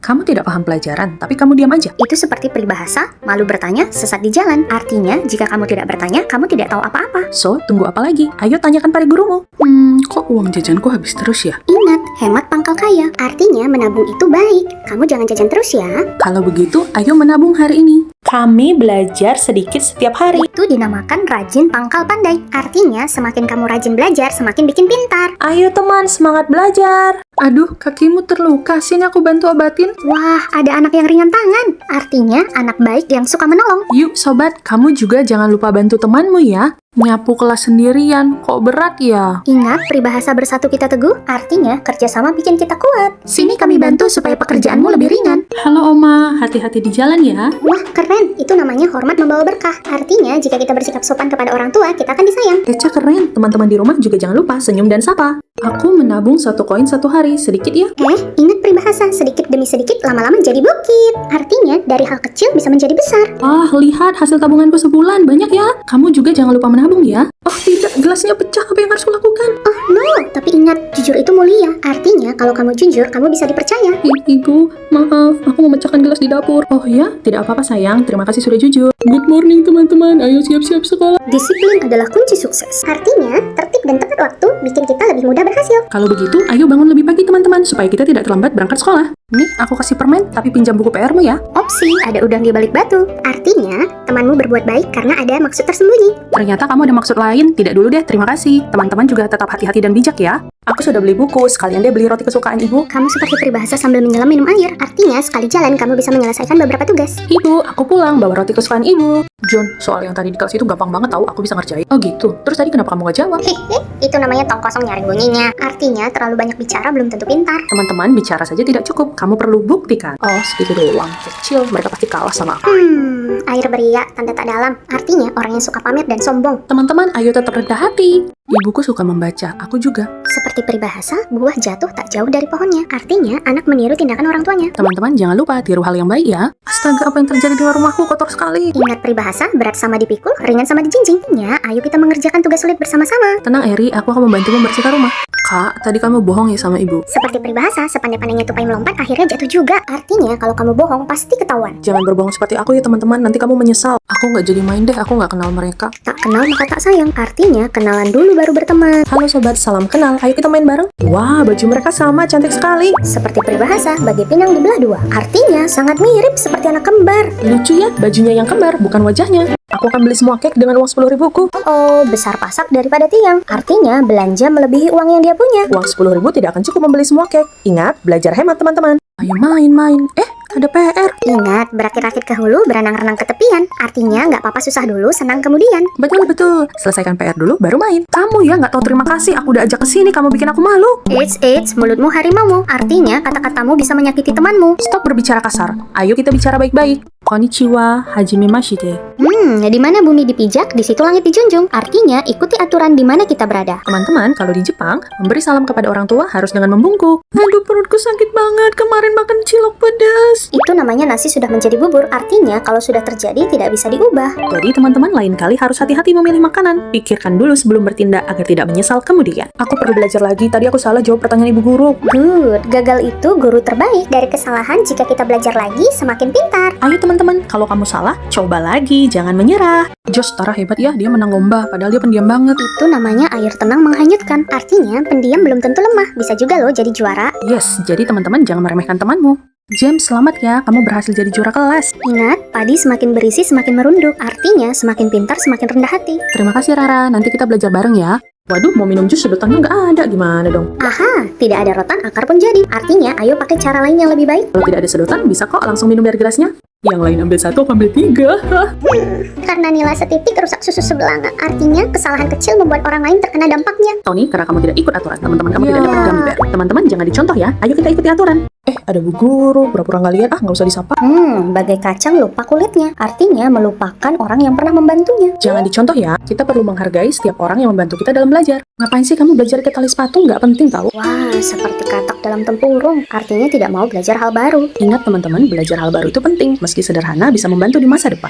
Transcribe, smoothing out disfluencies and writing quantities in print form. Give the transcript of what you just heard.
Kamu tidak paham pelajaran, tapi kamu diam aja. Itu seperti peribahasa, malu bertanya, sesat di jalan. Artinya, jika kamu tidak bertanya, kamu tidak tahu apa-apa. So, tunggu apa lagi? Ayo tanyakan pada gurumu. Kok uang jajanku habis terus ya? Ingat, hemat pangkal kaya. Artinya, menabung itu baik. Kamu jangan jajan terus ya. Kalau begitu, ayo menabung hari ini. Kami belajar sedikit setiap hari. Itu dinamakan rajin pangkal pandai. Artinya, semakin kamu rajin belajar, semakin bikin pintar. Ayo teman, semangat belajar. Aduh, kakimu terluka. Sini aku bantu obatin. Wah, ada anak yang ringan tangan. Artinya, anak baik yang suka menolong. Yuk sobat, kamu juga jangan lupa bantu temanmu ya. Nyapu kelas sendirian, kok berat ya? Ingat, peribahasa bersatu kita teguh, artinya kerjasama bikin kita kuat. Sini kami bantu supaya pekerjaanmu lebih ringan. Halo Oma, hati-hati di jalan ya. Wah, keren. Itu namanya hormat membawa berkah. Artinya, jika kita bersikap sopan kepada orang tua, kita akan disayang. Eca keren, teman-teman di rumah juga jangan lupa senyum dan sapa. Aku menabung 1 koin 1 hari, sedikit ya. Ingat peribahasa, sedikit demi sedikit lama-lama jadi bukit. Artinya, dari hal kecil bisa menjadi besar. Lihat hasil tabunganku sebulan, banyak ya. Kamu juga jangan lupa menabung ya. Oh tidak, gelasnya pecah, apa yang harus kulakukan? Oh no, tapi ingat, jujur itu mulia. Artinya, kalau kamu jujur, kamu bisa dipercaya. Ibu, maaf, aku memecahkan gelas di dapur. Oh ya, tidak apa-apa sayang, terima kasih sudah jujur. Good morning teman-teman, ayo siap-siap sekolah. Disiplin adalah kunci sukses. Artinya, tertib dan tepat waktu bikin kita lebih mudah berhasil. Kalau begitu, ayo bangun lebih pagi teman-teman, supaya kita tidak terlambat berangkat sekolah. Nih, aku kasih permen, tapi pinjam buku PR-mu ya. Opsi, ada udang di balik batu. Artinya, temanmu berbuat baik karena ada maksud tersembunyi. Ternyata kamu ada maksud lain, tidak dulu deh, terima kasih. Teman-teman juga tetap hati-hati dan bijak ya. Aku sudah beli buku, sekalian deh beli roti kesukaan ibu. Kamu seperti peribahasa sambil menyelam minum air. Artinya, sekali jalan kamu bisa menyelesaikan beberapa tugas. Ibu, aku pulang bawa roti kesukaan ibu. John, soal yang tadi di kelas itu gampang banget tahu, aku bisa ngerjain. Oh gitu, terus tadi kenapa kamu gak jawab? Itu namanya tong kosong nyaring bunyinya. Artinya, terlalu banyak bicara belum tentu pintar. Teman-teman, bicara saja tidak cukup, kamu perlu buktikan. Oh, segitu doang, kecil, mereka pasti kalah sama aku. Air beriak, tanda tak dalam. Artinya, orang yang suka pamer dan sombong. Teman-teman, ayo tetap rendah hati. Ibuku suka membaca, aku juga. Seperti peribahasa, buah jatuh tak jauh dari pohonnya. Artinya, anak meniru tindakan orang tuanya. Teman-teman, jangan lupa tiru hal yang baik ya. Astaga, apa yang terjadi di rumahku kotor sekali. Ingat peribahasa, berat sama dipikul, ringan sama dijinjing. Ya, ayo kita mengerjakan tugas sulit bersama-sama. Tenang Eri, aku akan membantu membersihkan rumah. Kak, tadi kamu bohong ya sama ibu. Seperti peribahasa, sepandai-pandainya tupai melompat, akhirnya jatuh juga. Artinya, kalau kamu bohong, pasti ketahuan. Jangan berbohong seperti aku ya teman-teman, nanti kamu menyesal. Aku nggak jadi main deh, aku nggak kenal mereka. Tak kenal maka tak sayang. Artinya, kenalan dulu baru berteman. Halo sobat, salam kenal, ayo kita main bareng. Wah, baju mereka sama, cantik sekali. Seperti peribahasa, bagai pinang dibelah dua. Artinya, sangat mirip seperti anak kembar. Lucu ya, bajunya yang kembar, bukan wajahnya. Aku akan beli semua cake dengan uang 10.000-ku. Oh, besar pasak daripada tiang. Artinya, belanja melebihi uang yang dia punya. Uang 10.000 tidak akan cukup membeli semua cake. Ingat, belajar hemat teman-teman. Ayo main-main. Ada PR. Ingat, berakit-rakit ke hulu, berenang-renang ke tepian. Artinya, nggak apa-apa susah dulu, senang kemudian. Betul-betul. Selesaikan PR dulu, baru main. Kamu ya nggak tahu terima kasih. Aku udah ajak ke sini, kamu bikin aku malu. Eits, mulutmu harimaumu. Artinya, kata-katamu bisa menyakiti temanmu. Stop berbicara kasar. Ayo kita bicara baik-baik. Konnichiwa, hajime mashite. Di mana bumi dipijak, di situ langit dijunjung. Artinya, ikuti aturan di mana kita berada. Teman-teman, kalau di Jepang, memberi salam kepada orang tua harus dengan membungkuk. Aduh, perutku sakit banget. Kemarin makan cilok pedas. Itu namanya nasi sudah menjadi bubur. Artinya, kalau sudah terjadi, tidak bisa diubah. Jadi, teman-teman lain kali harus hati-hati memilih makanan. Pikirkan dulu sebelum bertindak agar tidak menyesal kemudian. Aku perlu belajar lagi. Tadi aku salah jawab pertanyaan ibu guru. Good, gagal itu guru terbaik. Dari kesalahan, jika kita belajar lagi, semakin pintar. Ayo teman-teman, kalau kamu salah, coba lagi. Jangan menyerah. Josh, Tara hebat ya. Dia menang lomba. Padahal dia pendiam banget. Itu namanya air tenang menghanyutkan. Artinya, pendiam belum tentu lemah. Bisa juga loh jadi juara. Yes, jadi teman-teman jangan meremehkan temanmu. James, selamat ya, kamu berhasil jadi juara kelas. Ingat, padi semakin berisi semakin merunduk. Artinya, semakin pintar semakin rendah hati. Terima kasih Rara, nanti kita belajar bareng ya. Waduh, mau minum jus sedotannya nggak ada, gimana dong? Aha, tidak ada rotan, akar pun jadi. Artinya, ayo pakai cara lain yang lebih baik. Kalau tidak ada sedotan, bisa kok langsung minum dari gelasnya. Yang lain ambil 1, aku ambil 3. Karena nilai setitik rusak susu sebelanga. Artinya, kesalahan kecil membuat orang lain terkena dampaknya. Tony, karena kamu tidak ikut aturan, teman-teman kamu tidak dapat gummy bear. Teman-teman jangan dicontoh ya, ayo kita ikuti aturan. Ada bu guru, pura-pura nggak lihat, nggak usah disapa. Bagai kacang lupa kulitnya. Artinya melupakan orang yang pernah membantunya. Jangan dicontoh ya, kita perlu menghargai setiap orang yang membantu kita dalam belajar. Ngapain sih kamu belajar ke tali sepatu? Nggak penting tahu. Wah, seperti katak dalam tempurung. Artinya tidak mau belajar hal baru. Ingat teman-teman, belajar hal baru itu penting. Meski sederhana, bisa membantu di masa depan.